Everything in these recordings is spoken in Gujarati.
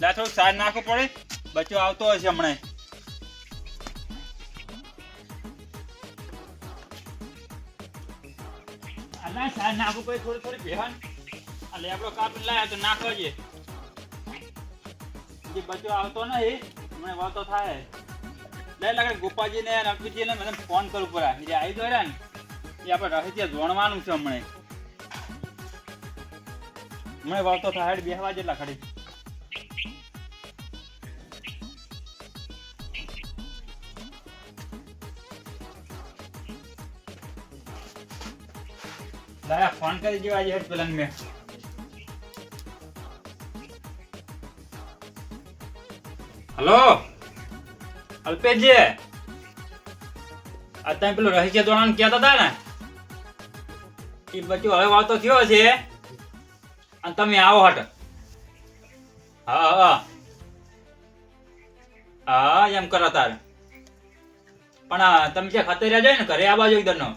લા થોડું સાર નાખવું પડે, બચ્ચો આવતો હશે હમણાં. અલા સાર નાખવું પડે થોડી થોડી ભેહાન. આ લેબડો કાપી લાયા તો નાખવા છે. જે બચ્ચો આવતો નહીં હમણાં વાતો થાય. લે લાગે ગોપાજીને અને અલ્પીજીને મને ફોન કરવું પડે. એ આવી દોડ્યા ને એ આપણે રહસ્ય જોણવાનું છે હમણાં. હમણાં વાતો થાય બેહવા જેટલા ખડી. લાયા ફોન કરી જેવા આજે પેલા મેં. હલો અલ્પેશજી, આ તમે પેલું રહસ્ય જોવાનું કહેતા હતા ને એ બચ્ચો હવે વાતો થયો છે અને તમે આવો હટ. હા હા હા એમ કરો તારે. પણ તમે જે ખતર્યા જાય ને ઘરે આ બાજુ એકદમ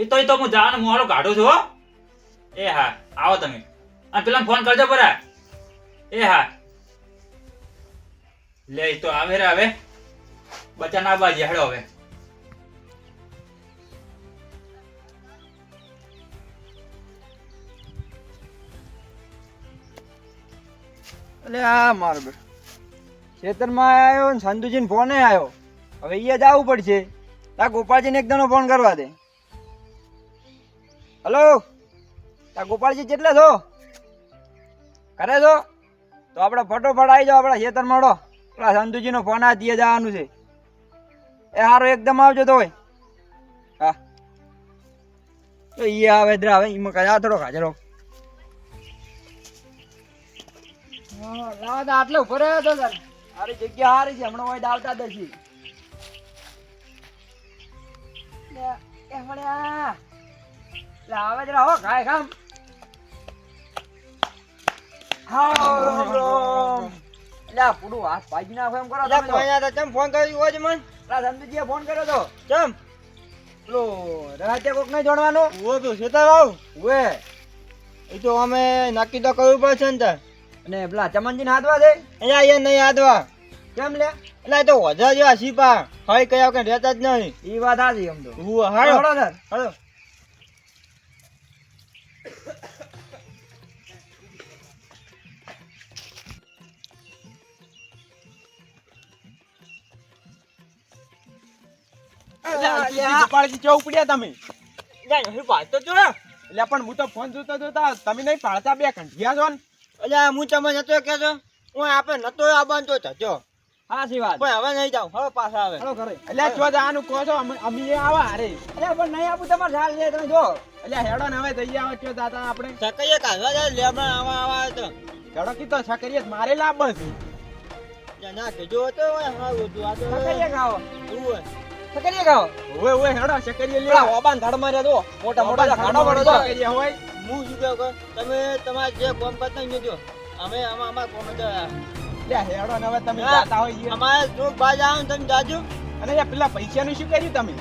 એ તો હું જવાનું મોડો કાઢું છું હો. એ હા આવો તમે અને પેલા ફોન કરજો પરા. એ હા લે તો આવે રે હવે બચ્ચા ના બાજી હેડો હવે. એટલે આ મારો બેટો ખેતરમાં આવ્યો ને સંતુજીને ફોને આવ્યો. હવે એ જવું પડશે. તા ગોપાલજીને એક દનો ફોન કરવા દે. હલો તા ગોપાલજી કેટલે છો? કરે છો તો આપણે ફટોફટ આવી જાઓ આપણા ખેતરમાં. મળો પેલા સંતુજીનો ફોન આ દીએ જવાનું છે. એ હારો એકદમ આવજો તો હોય. હા તો એ આવે દ્રા હવે એમાં કાંઈ થોડો હાજરો લાવા તો આટલે ઉપર રહ્યો હતો તાર. સારી જગ્યા સારી છે હમણાં હોય આવતા દસી. એ મળ્યા આવે જરા હો ખાય ખામ. એટલે પૂરું હાથ ભાજી નાખો એમ કરો. ચમ ફોન કર્યો હોય મન? સંતુજીએ ફોન કર્યો તો. ચમ પેલો રાતે કોક નહીં જોડવાનો ઉભો તો સેતા આવ ઉભે. એ તો અમે નક્કી તો કરવું પડશે ને તાર. અને પેલા ચમનજીને હાથવા દે. અહીંયા નહીં હાથવા. કેમ લે? એટલે તો ઓઝા જેવા સીપા હવે કયા કઈ રહેતા જ નહીં. એ વાત સાચી એમ તો. હાલો હાલો હાલો. પણ હું તો ફોન જોતા જોતા તમે નહીં પાડતા બે કંઠિયા છો ને. એટલે હું તમે નતો કેતો હું આપે નતો આવવાનું તો થજો. સાચી વાત. પણ હવે નહીં જાવ હવે પાછા આવે. હાલો ઘરે. એટલે જો જવાનું કહો છો અમે આવા હારે. એટલે પણ નહીં આપું તમારે સાલ છે તમે જો. એટલે હેડો ને હવે જઈએ આવા કયો દાદા આપણે સકૈયે કાઢવા જાય લેબડા આવા આવા તો હેડો કીધો છકરીએ મારે લાભ છે. ના કે જો તો હા બધું આ તો સકૈયે ખાઓ. ઓય સકૈયે ખાઓ. ઓય ઓય હેડો છકરીએ લે. ઓબાન ધડ માર્યા તો મોટા મોટા ખાડો પડો તો છકરીએ હોય. હું શું કહું તમે તમારે જે કોમ કરતા ન જો અમે અમાર કોમ તો લે હેડો ને હવે તમે જાતા હોય અમારે જો બાજ આવ તમે જાજો. અને યાર પેલા પૈસાનું શું કર્યું તમે?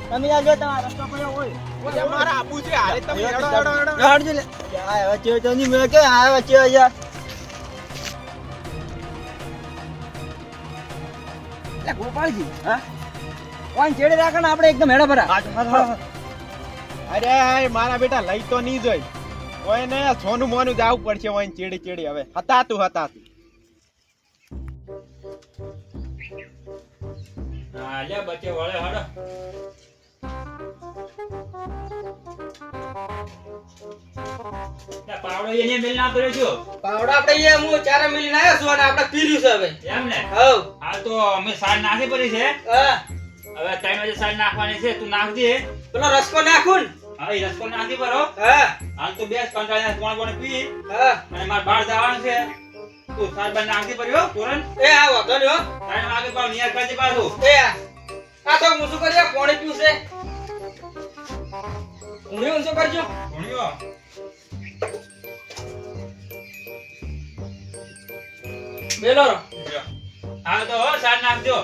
તમે આ જો તમારો રસ્તો પડ્યો હોય ઓય મારા આબુ છે હારે તમે હેડો હેડો હેડો હાડજો લે. આ વચ્ચે તની મે કે આ વચ્ચે યાર લે ગોપાલજી. હા કોણ છેડે રાખે ને આપણે એકદમ હેડા ભરા. અરે હાય મારા બેટા લઈ તો નહીં જોઈ ઓય ને સોનું મોનું જાવું પડશે ઓય ચેડી ચેડી હવે હતાતું હતાતું. હા લે બચ્ચે વળે હડો. પાવડો એને મેલ ના કર્યો છો. પાવડો આપણે એ હું ચારે મિલીને આવ્યો છું અને આપણે પીર્યું છે હવે. એમ ને હવ હાલ તો અમે સાર નાખી પડી છે. હા હવે 3 વાગે સાર નાખવાની છે. તું નાખજે. પેલો રસકો નાખું. હા એ રસકો નાખી પરો. હા હાલ તો બેસ કંટાળીને કોણ પી. હા અને માર બહાર જવાનું છે. તું સાર બન નાખી પડ્યો તુરંત. એ આ વાતો ને હો. 3 વાગે પાવ નિયર કરજે પાછું. એ આ તો હું શું કર્યા પાણી પીવું છે. હું શું કરજો ભણ્યો બેલો હા તો સાર નાખજો.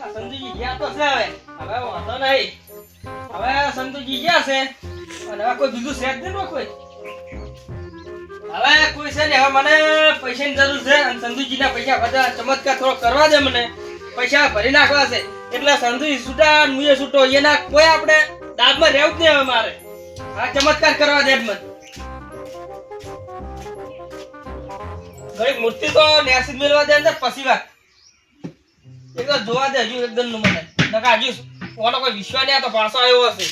આ સંતુજી ગયા તો છે હવે વાંધો નહીં. હવે સંતુજી ગયા છે અને હવે કોઈ બીજું છે જ નહીં કોઈ. હવે કોઈ છે ને હવે મને પૈસાની જરૂર છે અને સંતુજીના પૈસા બધા ચમત્કાર થોડો કરવા દે મને. પૈસા ભરી નાખવા છે એટલે સંતુજી છૂટા મુએ છૂટો એના કોઈ આપણે દાદમાં રહેવું જ નહીં હવે મારે. આ ચમત્કાર કરવા દે મને. ઘણી મૂર્તિ તો નેસી મેળવા દે અંદર પછી વાત એકદમ જોવા દે હજુ એકદમ નું મને નકા હજુ કોનો કોઈ વિશ્વાસ નહીં તો પાછો આવ્યો હશે.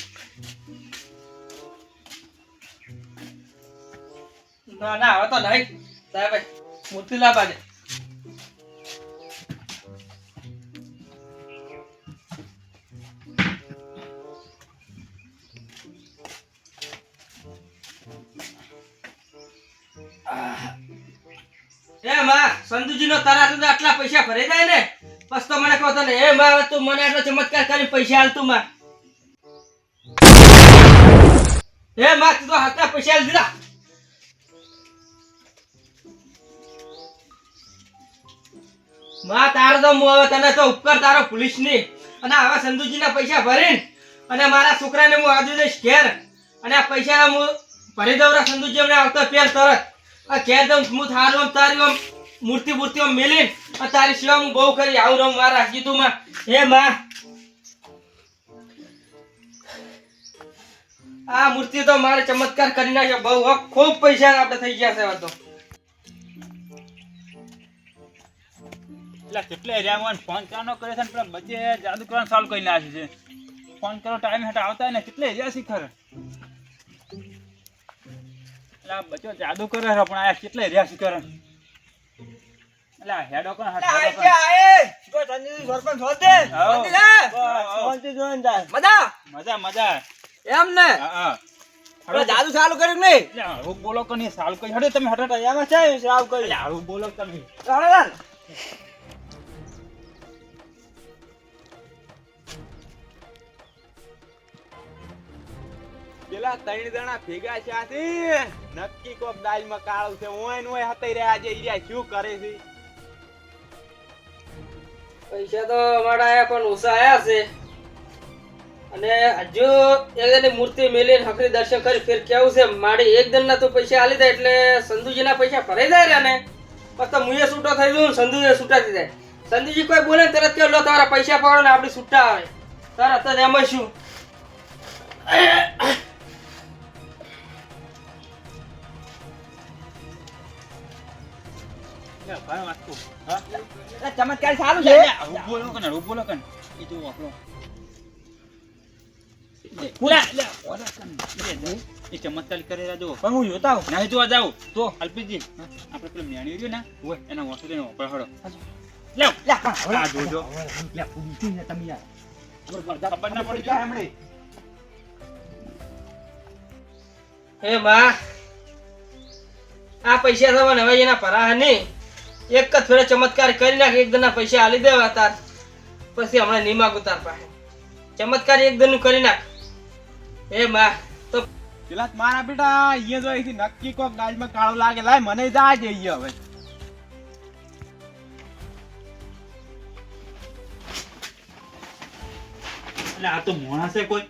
ના ના હવે તો નહીં સાહેબ મૂર્તિ લાવવા દે. એ માં સંતુજી નો તારા તો આટલા પૈસા ભરાઈ જાય ને બસ તો મને કહો તને એ માં તું મને આટલો ચમત્કાર કરી પૈસા હાલ તું માં. એ માં તું તો હાથના પૈસા હાલ દીધા. માં તારો તો હું હવે તને તો ઉપકાર તારો પોલીસ ની અને હવે સંતુજી ના પૈસા ભરીને અને મારા છોકરાને હું આજુ જઈશ ઘેર અને આ પૈસા હું ભરી દઉં સંતુજી અમને આવતો ફેર તરત આ ઘેર દઉં હું થારું આમ તારી આમ મૂર્તિ આમ મેલીને અને તારી સેવા હું બહુ કરી આવું રમ મારા કીધું માં. હે માં આ મૂર્તિ તો મારે ચમત્કાર કરી નાખ્યો બહુ ખૂબ પૈસા આપણે થઈ ગયા છે હવે તો. એટલે કેટલે એરિયામાં ફોન કરવાનો કરે છે ને પેલા બચ્ચે જાદુ કરવાનું ચાલુ કરી નાખ્યું છે. ફોન કરો ટાઈમ હેઠળ આવતા ને કેટલે એરિયા શીખર એટલે આ બચ્ચો જાદુ કરે છે પણ આ કેટલે એરિયા શીખર એટલે આ હેડો કોણ હાથ મજા મજા એમ ને હા હવે જાદુ ચાલુ કર્યું નહીં એટલે આવું બોલો કે નહીં સાલ કઈ હડે તમે હટો એમાં છે શ્રાવ કર્યું એટલે આવું બોલો તમે પેલા 3 જણા ભેગા છે આથી નક્કી કોક દાલમાં કાળું છે ઓય ને ઓય હતઈ રહ્યા છે ઈયા શું કરે છે. પૈસા તો અમારા આયા પણ ઓછા આયા છે અને હજુ એકદમની મૂર્તિ મેલીને હકરી દર્શન કરી ફેર કેવું છે મારી એક દિનના તો પૈસા આલી દે એટલે સંધુજીના પૈસા ભરાઈ જાય રહ્યા ને બસ તો મુએ છૂટો થઈ જઉં સંધુએ છૂટા થઈ જાય. સંધુજી કોઈ બોલે તરત કે લો તમારા પૈસા પાડો ને આપણી છૂટા આવે તરત જ એમ શું. ચમત્કાર ચાલુ છે આવું બોલો કે આવું બોલો કે એ તો આપણો એ ચમત્કાર કરે જો પણ હું જોતા નહીં જોવા જાવ તો અલ્પીજી આપણે પેલું મેણી રહ્યું ને હોય એના વસ્તુ લઈને વાપર હળો લેવ આ જોજો તમે યાર ખબર ના પડી જાય હમણે હે માં આ પૈસા તો મને હવે એના ભરા નહીં એક જ ફેરે ચમત્કાર કરી નાખ એક દિનના પૈસા આલી દેવા તાર પછી હમણાં નહીં માગું તાર પાસે ચમત્કાર એક દિનનું કરી નાખ. હે માં તો પેલા મારા બેટા અહીંયા જો અહીંથી નક્કી કોક દાલમાં કાળું લાગે લાય મને જા જઈએ હવે. એટલે આ તો મોણા છે કોઈ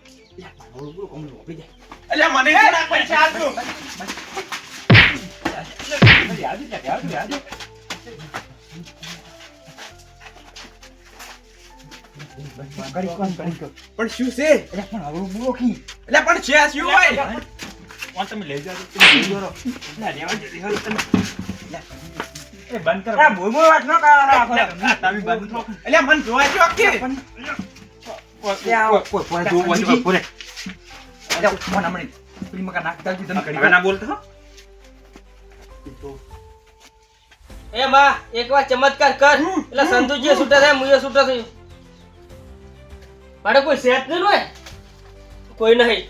એટલે મને થોડા પૈસા આપજો. પણ શું છે એટલે પણ છે શું ભાઈ કોણ તમે લઈ જાઓ તમે લઈ જાઓ ના રેવા દે તમે એ બંધ કરો આ ભૂમો વાત ન કરો તમે બંધ કરો એટલે મને જોવા જો કે હવે ના બોલતો હે માં એકવાર ચમત્કાર કર એટલે સંતુજી છૂટા થાય મુએ છૂટા થઈ મારે કોઈ સેટ નહીં હોય કોઈ નહીં.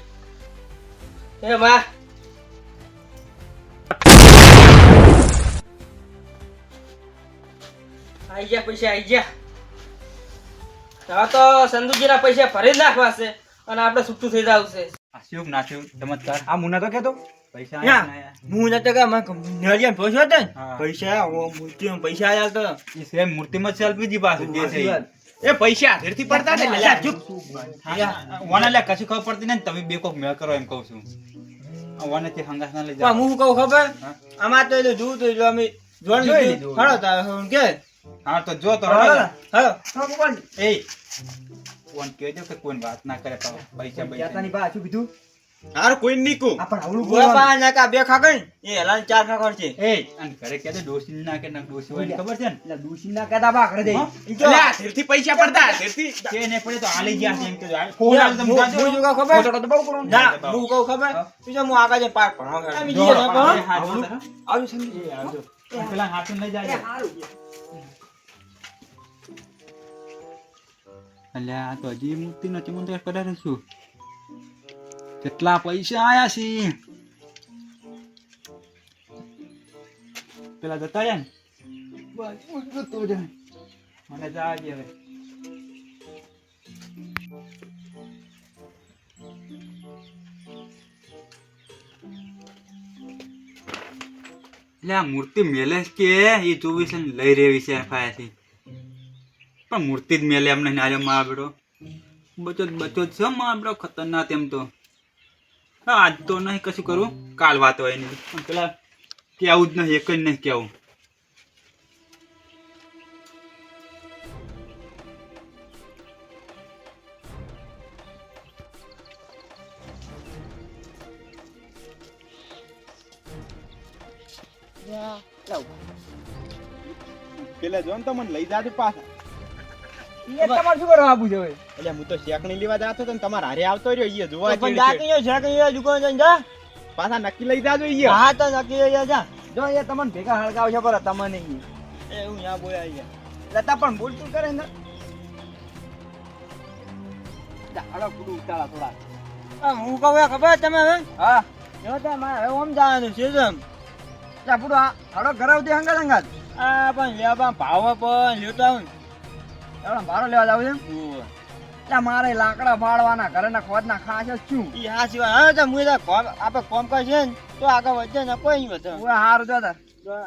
હે માં આઈ જા પૈસા આઈ જા હવે તો સંતુજીના પૈસા ભરી જ નાખવા છે અને આપણે છૂટું થઈ જવું છે. આ શું નાખ્યું ચમત્કાર આ મુના તો કેતો પૈસા યા આયા હું નતો કે મને નરિયન પૈસા હતા ને હા. પૈસા ઓ મૂર્તિ પૈસા આયા તો એ સેમ મૂર્તિમાં સેલ્ફી જી પાસે દે છે એ પૈસા હાથેથી પડતા ને અલ્યા, ચૂપ. ઓને લે કશું ખબર પડતી નહીં ને તમે બે કોક મેળ કરો એમ કહું છું ઓને તે હંગાસ ના લઈ પણ જાઓ હું કહું ખબર આમાં તો એટલે જોવું તો જો અમે જોઈ જોઈ લીધું લીધું. હાલો તારે હું કે હા તો જો તો હાલો રડો. હાલો હા ભગવાન એ કોણ કહેજો કે કોઈ વાત ના કરે તો પૈસા જાતાની બા શું કીધું હારું કોઈ નીકું આ પણ આવડું બોલવાનું નાકા બે ખાકણ એ હલાલ ચાર ખાકણ છે એ અને ઘરે કહેજો ડોસી ના કે ના ડોસી હોય ને ખબર છે ને એટલે દૂષી ના કદા બાકડે દે હા? ઈ જો લે હાથેથી પૈસા પડતા હાથેથી કે ને પડે તો હાલી ગયા છે એમ કહેજો આ કોણ આલે તમે જાજો. હું જો ખબર ફોટો તો બહુ કરો ને. ના હું કહું ખબર તું જો હું આગળ જઈને પાક ભણવા જો, ગયો બીજી ને આપણે પણ હાથ જોતા રહો. આવજો સમજી એ આવજો. પેલા હાથ લઈ જાજો. અલ્યા આ તો હજી મૂર્તિ નો ચમત્કાર કરારે છું કેટલા પૈસા આયા છે પેલા જતા રહ્યા ને બસ હું જતો જાય મને જાજે હવે આ મૂર્તિ મેલે છે કે એ ચોવીસ લઈ રહેવી છે ફાયાથી પણ મૂર્તિ જ મેલે એમને નારે માં બેડો બચો જ છે માં બેડો ખતરનાક એમ તો હા આજ તો નહીં કશું કરું કાલ વાત હોય નહીં પણ પેલા કેવું જ નહીં એક જ નહીં કેવું પેલા જો ને તો મને લઈ જાજો પાછા એ તમારે શું કરવા આપું છે હવે એટલે હું તો શેકણી લેવા જાતો તો ને તમારા હારે આવતો રહ્યો ઈ જોવા પણ જેવી છે. જાકી છે કે દુકાન જઈને જા પાછા નક્કી લઈ જાજો ઈ હા તો નક્કી છે જા જો એ તમને ભેગા હળગાવ છે પર તમને ઈ એ હું યા બોયા ઈ લતા પણ બોલતું કરે ને હાલો કુડું ઉતાળા થોડા હું કહું એ ખબર તમે હવે હા જો તે મારે હવે ઓમ જવાનું છે જેમ જા પૂરો હાડો ઘરાવતી હંગાત હંગાત આ પણ લેવા ભાવ પણ લેતા આવું એવડા ભાડો લેવા જાવ છે ત્યાં મારે લાકડા ફાડવાના ઘરના ખોદના ખાસ જ છું ઈ હા સિવાય હા તો હું આપણે કોમ કરે છે ને તો આગળ વધે ને કોઈ નહીં વધે ઓય હારું જો તાર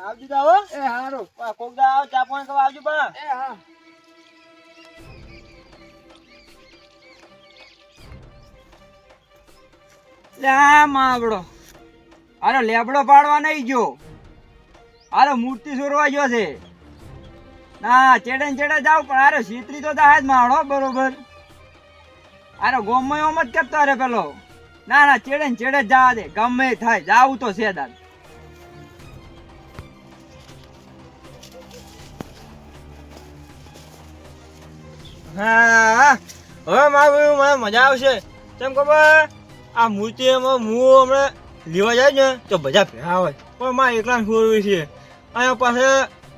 આવજો જાવ એ હારું કોક દા આવ ચા પાણી કરવા આવજો બા એ હા લે માવડો અરે લેબડો પાડવા નહીં ગયો અરે મૂર્તિ સોરવા ગયો છે ના ચેડે ને ચેડે જાવ પણ અરે સીતરી તો દાહ જ માણો બરોબર અરે ગોમય ઓમ જ કરતો અરે પેલો ના ના ચેડે ને ચેડે જ જવા દે ગમે એ થાય જાવું તો છે દાદ હા હવે મારું મને મજા આવશે કેમ ખબર આ મૂર્તિ એમાં હું હમણાં લેવા જાય ને તો બધા ભેગા હોય પણ મારે એકલા છોડવી છે અહીંયા પાસે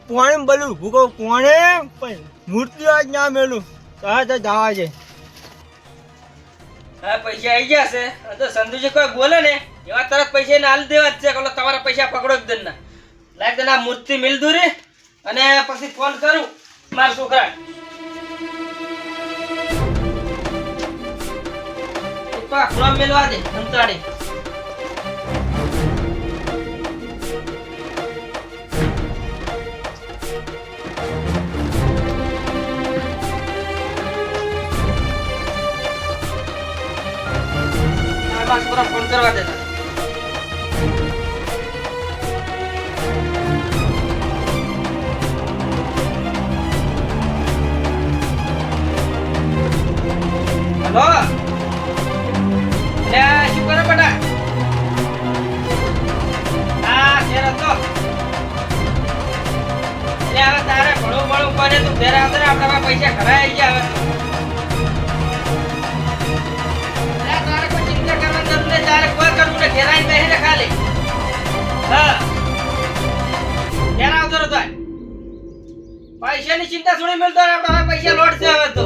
પોણે બલું ભૂકો પોણે પણ મૂર્તિ આજ ના મેલું હા તો જવા છે હા પૈસા આવી ગયા છે અને તો સંધુજી કોઈ બોલે ને એવા તરત પૈસા ને હાલ દેવા જ છે કે તમારા પૈસા પકડો જ દન ના લાગ દે ના મૂર્તિ મિલ દૂરી અને પછી ફોન કરું મારા છોકરા ખૂણા મેલવા દે અંતરાડી ફોન કરવા દેતા હલો શું કરે બેટા હા ઘેર હતો એટલે હવે તારે ભણું ભણું કરે તું ઘેર આવતો ને આપણા પાસે પૈસા ઘણા આવી ગયા હવે તારે કોઈ ચિંતા કરવાની જરૂર નહીં તારે કોઈ કરવું ને ઘેર આવીને બેસીને ખાલી હા ઘેર આવતો રહો તાર પૈસાની ચિંતા થોડી મળતો આપણા પાસે પૈસા લોટ છે હવે તો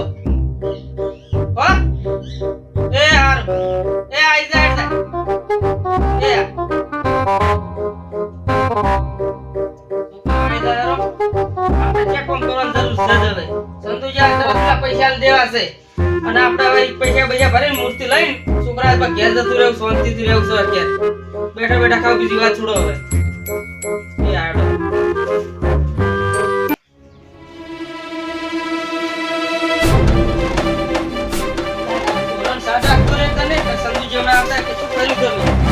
હો એ હારું એ આઈ જા એ આઈ જા રો આપણે ચેક કોમ કરવાનું જરૂર છે હવે સંતુજી આ તરફના પૈસા દેવા છે અને આપણે હવે પૈસા ભરીને મૂર્તિ લઈને છોકરા પર ઘેર જતું રહેવું શાંતિથી રહેવું છે ઘેર બેઠા બેઠા ખાવ બીજી વાત છોડો હવે એ આડો જરૂર જરૂર